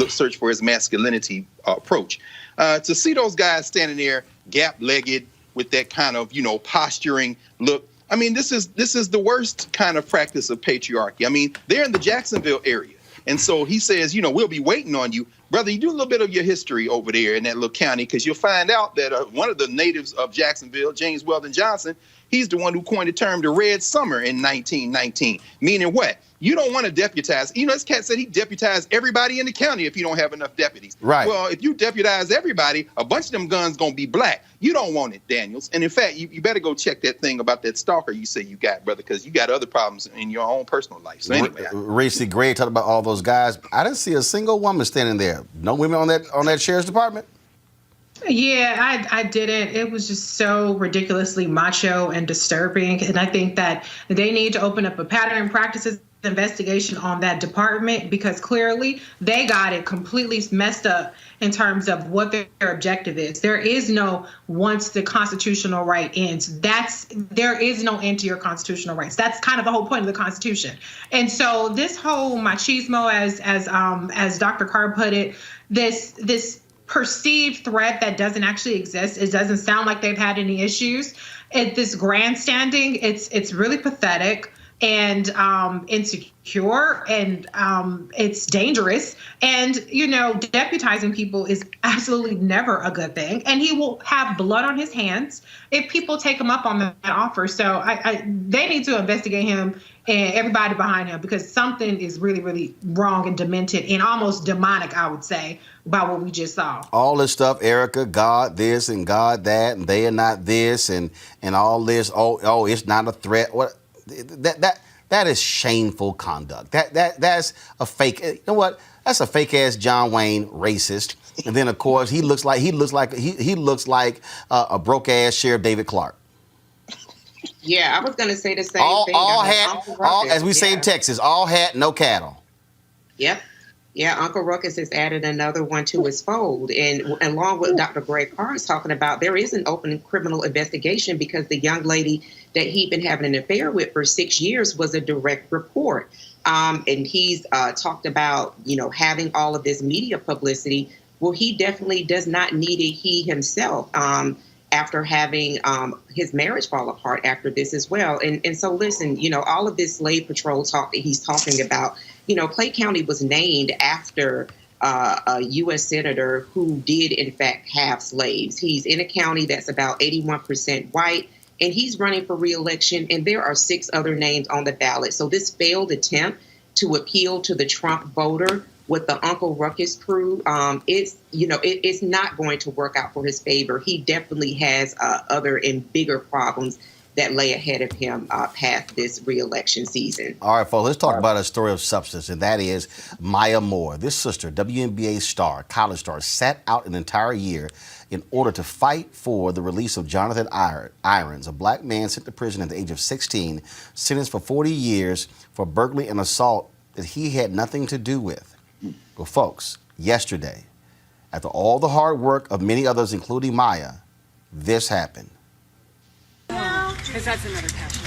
Speaker 3: search for his masculinity approach. To see those guys standing there gap-legged with that kind of posturing look. I mean, this is the worst kind of practice of patriarchy. I mean, they're in the Jacksonville area. And so he says, we'll be waiting on you. Brother, you do a little bit of your history over there in that little county, because you'll find out that one of the natives of Jacksonville, James Weldon Johnson, he's the one who coined the term the Red Summer in 1919. Meaning what? You don't want to deputize. This cat said he deputized everybody in the county if you don't have enough deputies.
Speaker 1: Right.
Speaker 3: Well, if you deputize everybody, a bunch of them guns going to be black. You don't want it, Daniels. And in fact, you better go check that thing about that stalker you say you got, brother, because you got other problems in your own personal life. So anyway.
Speaker 1: Reese, Greg talked about all those guys. I didn't see a single woman standing there. No women on that sheriff's department?
Speaker 4: Yeah, I didn't. It was just so ridiculously macho and disturbing. And I think that they need to open up a pattern and practices investigation on that department, because clearly they got it completely messed up in terms of what their objective is. There is no once the constitutional right ends. There is no end to your constitutional rights. That's kind of the whole point of the Constitution. And so this whole machismo, as Dr. Carr put it, this perceived threat that doesn't actually exist. It doesn't sound like they've had any issues. This grandstanding, it's really pathetic and insecure, and it's dangerous. And, deputizing people is absolutely never a good thing. And he will have blood on his hands if people take him up on that offer. So they need to investigate him and everybody behind him, because something is really, really wrong and demented and almost demonic, I would say, about what we just saw.
Speaker 1: All this stuff, Erica, God this and God that, and they are not this, and all this. Oh, it's not a threat. What? That is shameful conduct. That's a fake. You know what? That's a fake ass John Wayne racist. And then of course he looks like a broke ass Sheriff David Clark.
Speaker 5: Yeah, I was going to say the same thing.
Speaker 1: All hat, as we say in Texas, all hat, no cattle.
Speaker 5: Yep. Yeah, Uncle Ruckus has added another one to his fold. And along with Dr. Greg Carr is talking about, there is an open criminal investigation because the young lady that he'd been having an affair with for 6 years was a direct report. And he's talked about, having all of this media publicity. Well, he definitely does not need it, he himself, after having his marriage fall apart after this as well. And so, listen, all of this slave patrol talk that he's talking about, Clay County was named after a U.S. senator who did, in fact, have slaves. He's in a county that's about 81% white, and he's running for re-election, and there are 6 other names on the ballot. So this failed attempt to appeal to the Trump voter with the Uncle Ruckus crew, it's not going to work out for his favor. He definitely has other and bigger problems that lay ahead of him past this re-election season.
Speaker 1: All right, folks, let's talk about a story of substance, and that is Maya Moore. This sister, WNBA star, college star, sat out an entire year in order to fight for the release of Jonathan Irons, a black man sent to prison at the age of 16, sentenced for 40 years for burglary and assault that he had nothing to do with. Well, folks, yesterday, after all the hard work of many others, including Maya, this happened.
Speaker 7: Because that's another passion.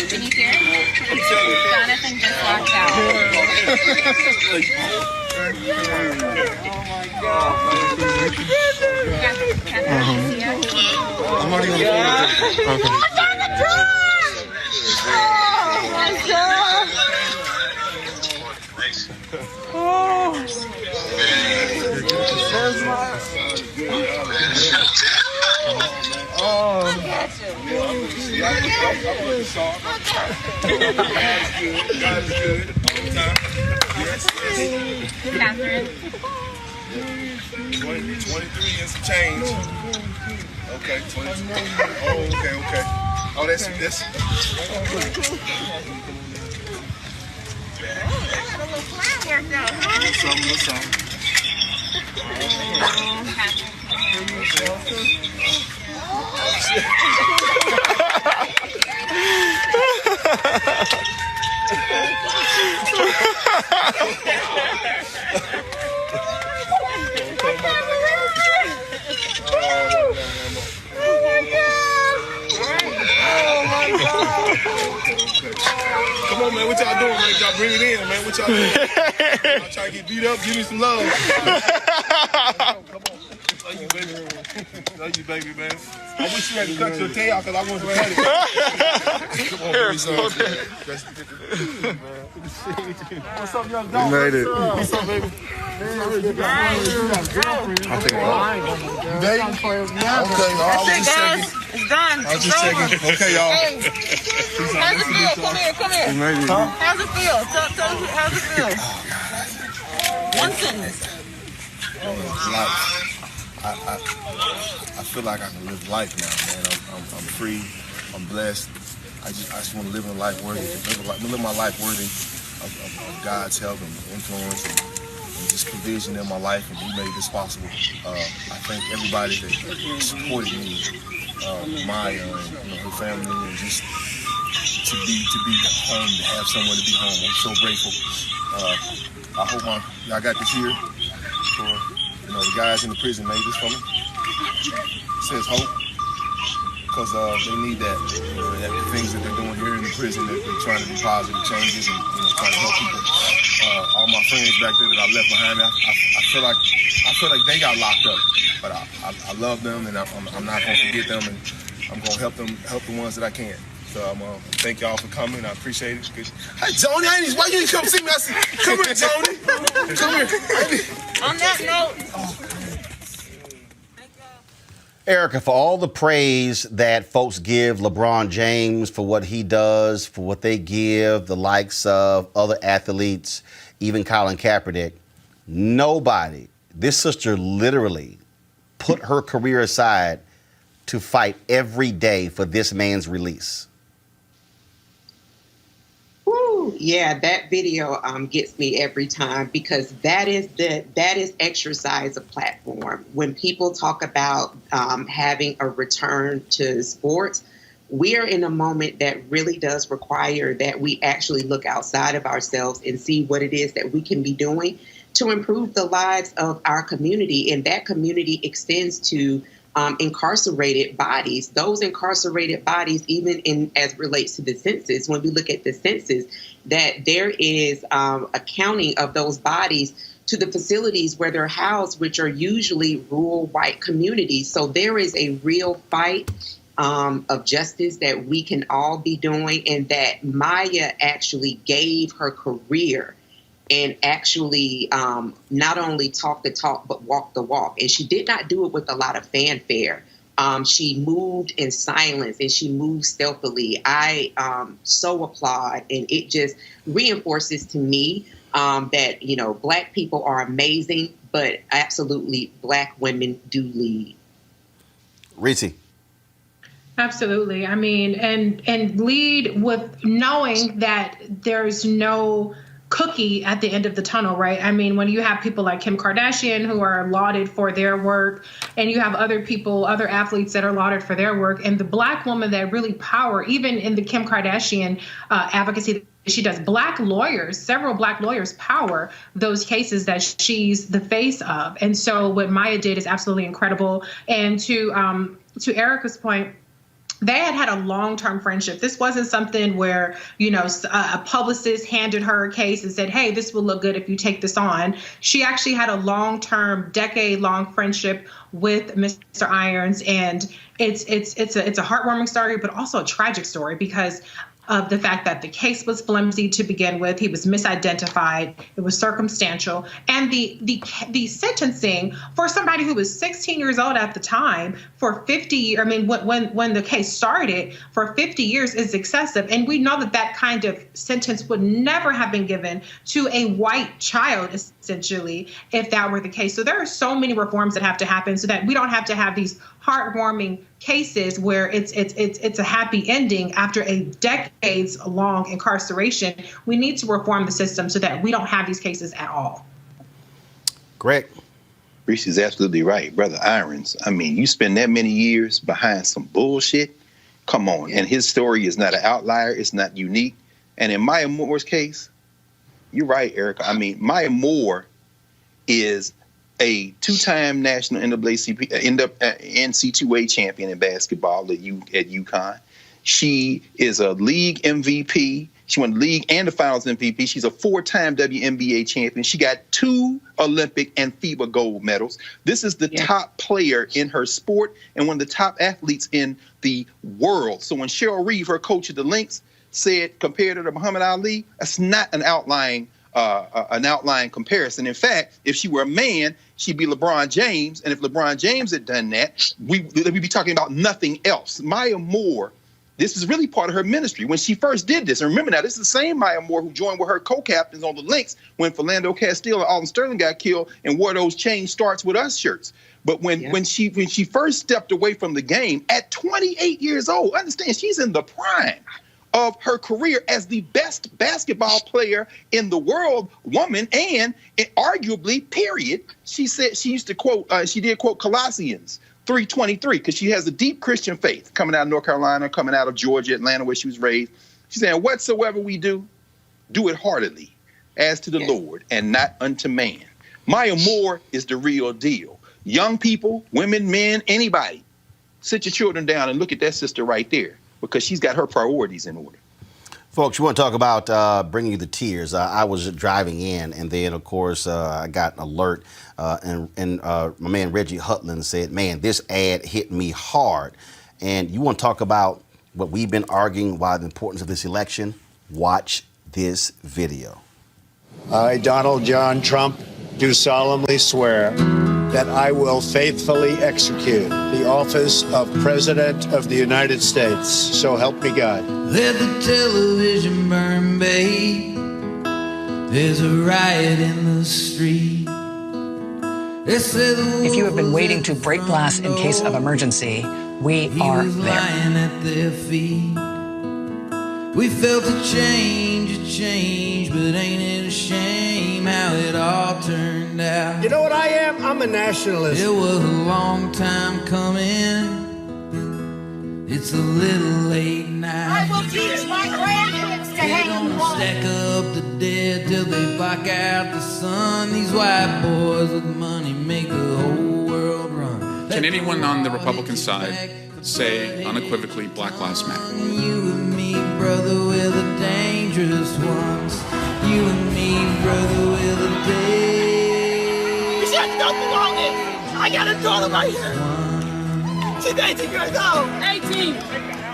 Speaker 8: Can you hear it? Jonathan just walked out.
Speaker 9: I'm already on the phone. Okay.
Speaker 8: Oh my God!
Speaker 9: God is good all the time. Yes.
Speaker 8: Catherine.
Speaker 9: 23 and some change. Okay, 22. Oh, okay. Oh, that's. Something. Come on, man. What y'all doing, man? Y'all bring it in, man. What y'all doing? Y'all trying to get beat up? Give me some love. Come on. Love you, baby. Love you, baby, man. I wish you had to cut your tail because I want to cut it. Come on, what's up, young dog?
Speaker 10: We made it.
Speaker 9: What's up, baby?
Speaker 10: I'll take it.
Speaker 9: Baby? Okay, I was just checking.
Speaker 7: It's done.
Speaker 9: I was just checking. Okay, y'all.
Speaker 7: How's it feel? Come here.
Speaker 10: We made it.
Speaker 7: How's it feel? How's it feel? One sentence.
Speaker 10: Life. I feel like I can live life now, man. I'm free. I'm blessed. I just want to live a life worthy. Live my life worthy of God's help and influence and just provision in my life, and He made this possible. I thank everybody that supported me, Maya and her family, and just to be home, to have someone to be home. I'm so grateful. I hope y'all got this here for the guys in the prison made this for me. It says hope, because they need that. The things that they're doing here in the prison, that they're trying to be positive changes and trying to help people. All my friends back there that I left behind, I feel like they got locked up, but I love them, and I'm not gonna forget them, and I'm gonna help the ones that I can. So thank y'all for coming. I appreciate it. Hey, Tony, why you didn't come see me? I said, come here, Tony. Come here.
Speaker 7: On that note.
Speaker 1: Erica, for all the praise that folks give LeBron James for what he does, for what they give the likes of other athletes, even Colin Kaepernick, this sister literally put her career aside to fight every day for this man's release.
Speaker 5: Woo, yeah, that video gets me every time, because that is exercise a platform. When people talk about having a return to sports, we're in a moment that really does require that we actually look outside of ourselves and see what it is that we can be doing to improve the lives of our community. And that community extends to incarcerated bodies. Those incarcerated bodies, even in as relates to the census, when we look at the census, that there is a counting of those bodies to the facilities where they're housed, which are usually rural white communities. So there is a real fight of justice that we can all be doing, and that Maya actually gave her career and actually not only talk the talk, but walk the walk. And she did not do it with a lot of fanfare. She moved in silence and she moved stealthily. I so applaud, and it just reinforces to me that, you know, Black people are amazing, but absolutely Black women do lead.
Speaker 1: Reese.
Speaker 4: Absolutely. I mean, and lead with knowing that there's no cookie at the end of the tunnel, right? I mean, when you have people like Kim Kardashian who are lauded for their work, and you have other people, other athletes that are lauded for their work, and the Black woman that really power, even in the Kim Kardashian advocacy she does, Black lawyers, several Black lawyers power those cases that she's the face of. And so what Maya did is absolutely incredible. And to Erica's point, they had a long-term friendship. This wasn't something where, you know, a publicist handed her a case and said, hey, this will look good if you take this on. She actually had a long-term, decade-long friendship with Mr. Irons. And it's a heartwarming story, but also a tragic story because of the fact that the case was flimsy to begin with. He was misidentified. It was circumstantial. And the sentencing for somebody who was 16 years old at the time for 50, I mean, when the case started, for 50 years is excessive. And we know that that kind of sentence would never have been given to a white child, essentially, if that were the case. So there are so many reforms that have to happen so that we don't have to have these heartwarming cases where it's a happy ending after a decades-long incarceration. We need to reform the system so that we don't have these cases at all.
Speaker 1: Greg.
Speaker 3: Reese is absolutely right. Brother Irons, I mean, you spend that many years behind some bullshit. Come on. And his story is not an outlier. It's not unique. And in Maya Moore's case, you're right, Erica. I mean, Maya Moore is a two-time national NCAA champion in basketball at UConn. She is a league MVP. She won the league and the finals MVP. She's a four-time WNBA champion. She got 2 Olympic and FIBA gold medals. This is the top player in her sport and one of the top athletes in the world. So when Cheryl Reeve, her coach at the Lynx, said compared her to Muhammad Ali, that's not an outlying comparison. In fact, if she were a man, she'd be LeBron James. And if LeBron James had done that, we'd be talking about nothing else. Maya Moore, this is really part of her ministry. When she first did this, and remember now, this is the same Maya Moore who joined with her co-captains on the Lynx when Philando Castile and Alton Sterling got killed and wore those "Change Starts With Us" shirts. But when she first stepped away from the game at 28 years old, understand she's in the prime of her career as the best basketball player in the world, woman, and arguably, period. She said she used to quote, she did quote Colossians 3:23, because she has a deep Christian faith coming out of North Carolina, coming out of Georgia, Atlanta, where she was raised. She's saying, whatsoever we do, do it heartily, as to the Lord, and not unto man. Maya Moore is the real deal. Young people, women, men, anybody, sit your children down and look at that sister right there, because she's got her priorities in order.
Speaker 1: Folks, you want to talk about bringing you the tears. I was driving in, and then, of course, I got an alert, and my man Reggie Hutland said, man, this ad hit me hard. And you want to talk about what we've been arguing, why the importance of this election? Watch this video.
Speaker 11: I, Donald John Trump, do solemnly swear that I will faithfully execute the office of President of the United States. So help me God.
Speaker 12: Let the television burn, babe. There's a riot in the street.
Speaker 13: If you have been waiting to break glass in case of emergency, we are there.
Speaker 12: At their feet. We felt a change, but ain't it a shame how it all turned out?
Speaker 11: You know what I am? I'm a nationalist.
Speaker 12: It was a long time coming. It's a little late now.
Speaker 8: I will teach my grandkids to hang
Speaker 12: Gonna stack up the dead till they block out the sun. These white boys with money make the whole world run.
Speaker 14: Can anyone on the Republican side say unequivocally Black Lives Matter?
Speaker 12: You and me, brother, we're the dangerous ones. You and me, brother, we're the dangerous.
Speaker 7: You should have nothing wrong with it. I got a daughter right here. She's 18 years old. 18.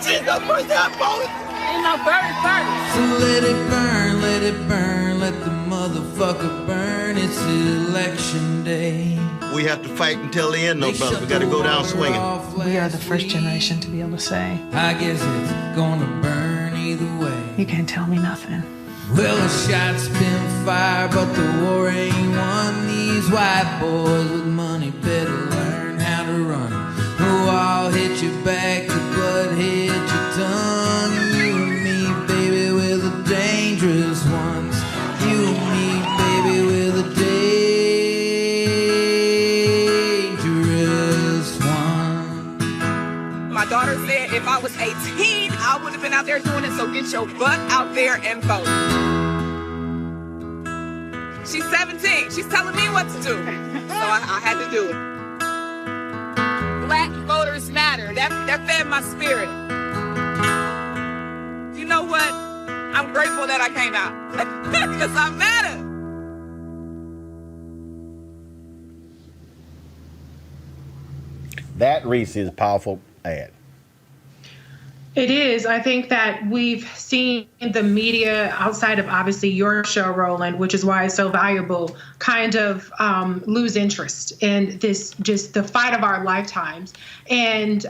Speaker 7: She's the first time voted. In my very first.
Speaker 12: So let it burn, let it burn, let the motherfucker burn. It's election day.
Speaker 15: We have to fight until the end, though, brother. We got to go down swinging.
Speaker 13: We are the first generation to be able to say,
Speaker 12: I guess it's gonna burn either way.
Speaker 13: you can't tell me nothing.
Speaker 12: Well, the shots been fired, but the war ain't won. These white boys with money better learn how to run. Oh, I'll hit you back, the butt hit your tongue. You and me, baby, we're the dangerous ones. You and me, baby, we're the dangerous ones.
Speaker 7: My daughter said if I was 18, I would have been out there doing it, so get your butt out there and vote. She's 17. She's telling me what to do. So I had to do it. Black voters matter. That fed my spirit. You know what? I'm grateful that I came out. Because I matter.
Speaker 1: That, Reese, is a powerful ad.
Speaker 4: It is. I think that we've seen the media outside of obviously your show, Roland, which is why it's so valuable, kind of lose interest in this, just the fight of our lifetimes. And,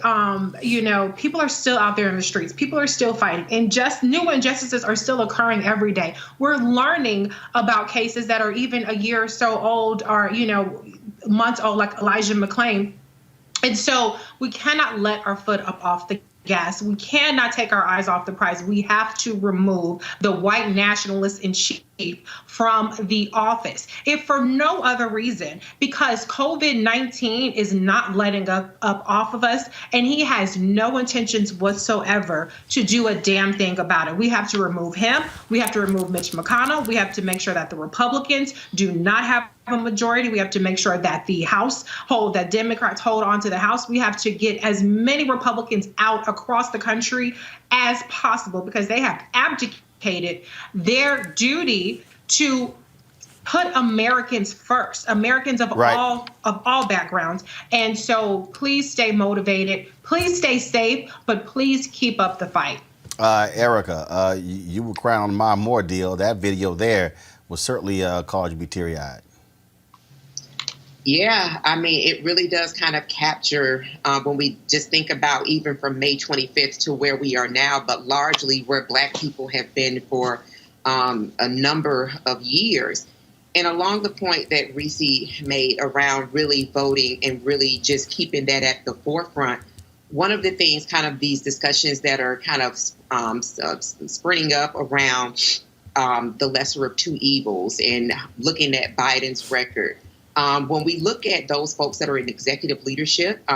Speaker 4: you know, people are still out there in the streets. People are still fighting, and just new injustices are still occurring every day. We're learning about cases that are even a year or so old, or, you know, months old, like Elijah McClain. And so we cannot let our foot up off the gas. We cannot take our eyes off the prize. We have to remove the white nationalist in chief from the office, if for no other reason, because COVID-19 is not letting up off of us, and he has no intentions whatsoever to do a damn thing about it. We have to remove him. We have to remove Mitch McConnell. We have to make sure that the Republicans do not have a majority. We have to make sure that the House that Democrats hold on to the House. We have to get as many Republicans out across the country as possible, because they have abdicated their duty to put Americans first, Americans of all backgrounds. And so please stay motivated, please stay safe, but please keep up the fight.
Speaker 1: Erica, you were crying on the Mom Moore deal. That video there will certainly cause you to be teary-eyed.
Speaker 5: Yeah, I mean, it really does kind of capture when we just think about even from May 25th to where we are now, but largely where Black people have been for a number of years. And along the point that Reese made around really voting and really just keeping that at the forefront, one of the things, kind of these discussions that are kind of springing up around the lesser of two evils and looking at Biden's record. When we look at those folks that are in executive leadership,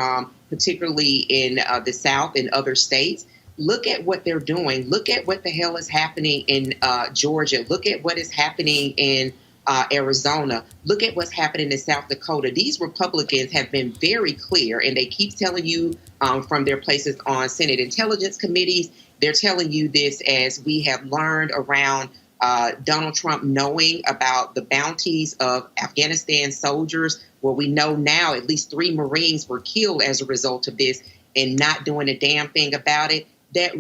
Speaker 5: particularly in the South and other states, look at what they're doing. Look at what the hell is happening in Georgia. Look at what is happening in Arizona. Look at what's happening in South Dakota. These Republicans have been very clear, and they keep telling you from their places on Senate Intelligence Committees, they're telling you this as we have learned around Donald Trump knowing about the bounties of Afghanistan soldiers, where we know now at least 3 Marines were killed as a result of this, and not doing a damn thing about it. That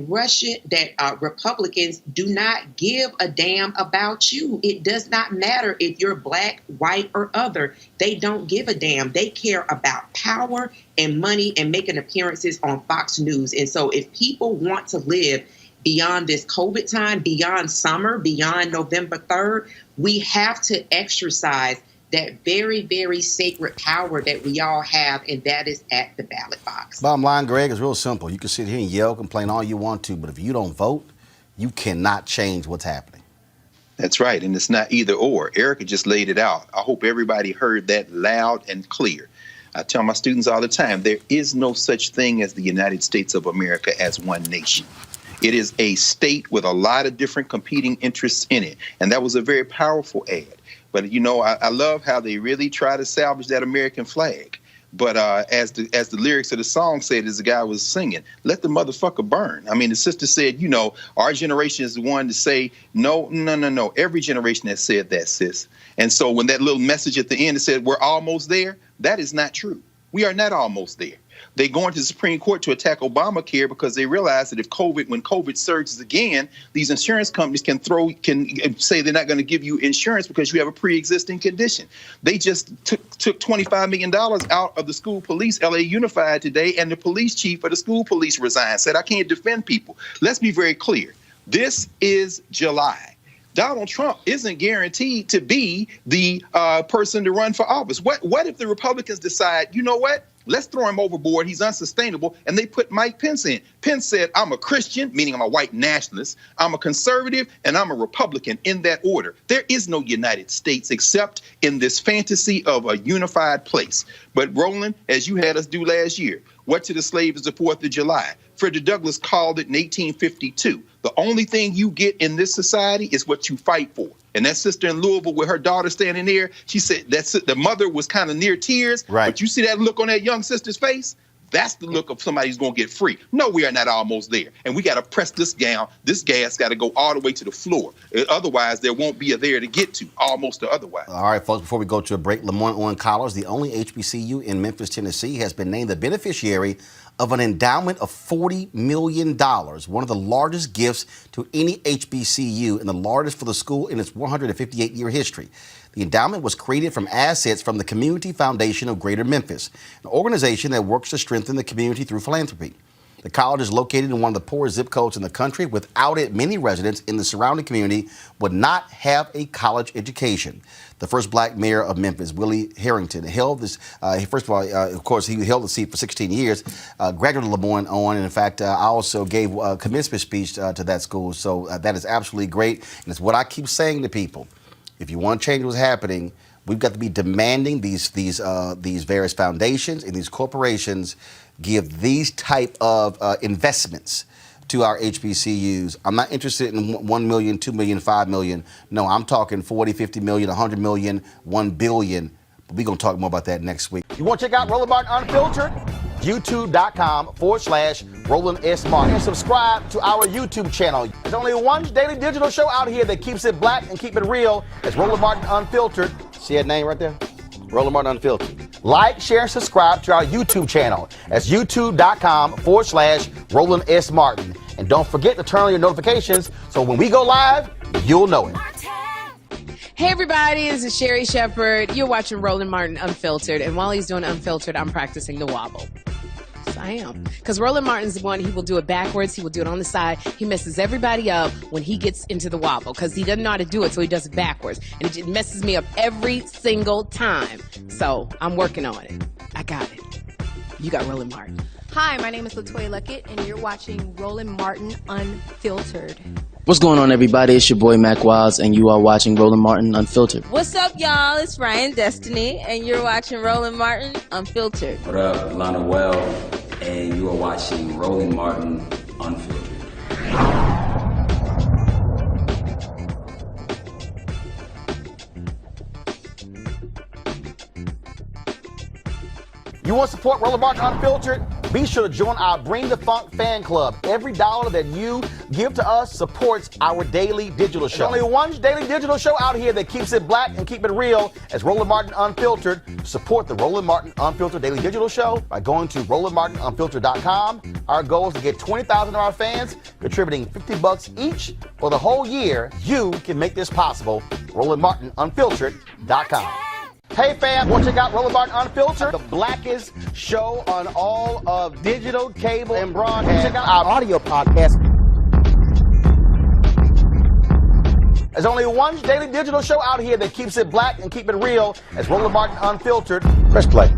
Speaker 5: Republicans do not give a damn about you. It does not matter if you're Black, white, or other. They don't give a damn. They care about power and money and making appearances on Fox News. And so if people want to live beyond this COVID time, beyond summer, beyond November 3rd, we have to exercise that very, very sacred power that we all have, and that is at the ballot box.
Speaker 1: Bottom line, Greg, is real simple. You can sit here and yell, complain all you want to, but if you don't vote, you cannot change what's happening.
Speaker 3: That's right, and it's not either or. Erica just laid it out. I hope everybody heard that loud and clear. I tell my students all the time, there is no such thing as the United States of America as one nation. It is a state with a lot of different competing interests in it, and that was a very powerful ad. But, you know, I love how they really try to salvage that American flag. But as the lyrics of the song said, as the guy was singing, let the motherfucker burn. I mean, the sister said, you know, our generation is the one to say, no. Every generation has said that, sis. And so when that little message at the end said, we're almost there, that is not true. We are not almost there. They going to the Supreme Court to attack Obamacare because they realize that when COVID surges again, these insurance companies can say they're not going to give you insurance because you have a pre-existing condition. They just took $25 million out of the school police, LA Unified today, and the police chief of the school police resigned, said, I can't defend people. Let's be very clear. This is July. Donald Trump isn't guaranteed to be the person to run for office. What if the Republicans decide, you know what? Let's throw him overboard. He's unsustainable. And they put Mike Pence in. Pence said, I'm a Christian, meaning I'm a white nationalist. I'm a conservative, and I'm a Republican in that order. There is no United States except in this fantasy of a unified place. But Roland, as you had us do last year, what to the slave is the 4th of July. Frederick Douglass called it in 1852. The only thing you get in this society is what you fight for. And that sister in Louisville with her daughter standing there, she said the mother was kind of near tears. Right. But you see that look on that young sister's face? That's the look of somebody who's going to get free. No, we are not almost there. And we got to press this down. This gas got to go all the way to the floor. Otherwise, there won't be a there to get to, almost or otherwise.
Speaker 1: All right, folks, before we go to a break, Lamont Owen College, the only HBCU in Memphis, Tennessee, has been named the beneficiary of an endowment of $40 million, one of the largest gifts to any HBCU and the largest for the school in its 158-year history. The endowment was created from assets from the Community Foundation of Greater Memphis, an organization that works to strengthen the community through philanthropy. The college is located in one of the poorest zip codes in the country. Without it, many residents in the surrounding community would not have a college education. The first black mayor of Memphis, Willie Harrington, held this, first of all, of course, he held the seat for 16 years, graduated Lamont Owen, and in fact, I also gave a commencement speech to that school, so that is absolutely great, and it's what I keep saying to people. If you want to change what's happening, we've got to be demanding these various foundations and these corporations give these type of investments to our HBCUs. I'm not interested in 1 million, 2 million, 5 million. No, I'm talking 40, 50 million, 100 million, 1 billion. We're going to talk more about that next week. You want to check out Roland Martin Unfiltered? YouTube.com/Roland S. Martin. And subscribe to our YouTube channel. There's only one daily digital show out here that keeps it black and keep it real. It's Roland Martin Unfiltered. See that name right there? Roland Martin Unfiltered. Like, share, and subscribe to our YouTube channel. That's youtube.com/Roland S. Martin. And don't forget to turn on your notifications so when we go live, you'll know it.
Speaker 16: Hey everybody, this is Sherry Shepherd. You're watching Roland Martin Unfiltered, and while he's doing Unfiltered, I'm practicing the wobble. Yes, I am. Because Roland Martin's the one, he will do it backwards, he will do it on the side. He messes everybody up when he gets into the wobble, because he doesn't know how to do it, so he does it backwards. And it messes me up every single time. So, I'm working on it. I got it. You got Roland Martin.
Speaker 17: Hi, my name is LaToya Luckett, and you're watching Roland Martin Unfiltered.
Speaker 18: What's going on, everybody? It's your boy Mac Wiles, and you are watching Roland Martin Unfiltered.
Speaker 19: What's up, y'all? It's Ryan Destiny, and you're watching Roland Martin Unfiltered.
Speaker 20: What up, Lana Well, and you are watching Roland Martin Unfiltered.
Speaker 1: You want to support Roland Martin Unfiltered? Be sure to join our Bring the Funk fan club. Every dollar that you give to us supports our daily digital show. There's only one daily digital show out here that keeps it black and keep it real. As Roland Martin Unfiltered. Support the Roland Martin Unfiltered daily digital show by going to RolandMartinUnfiltered.com. Our goal is to get 20,000 of our fans contributing $50 each for the whole year. You can make this possible. RolandMartinUnfiltered.com. Hey fam, want to check out Roland Martin Unfiltered? The blackest show on all of digital, cable, and broadcast. Check out our audio podcast. There's only one daily digital show out here that keeps it black and keep it real. As Roland Martin Unfiltered. Press play.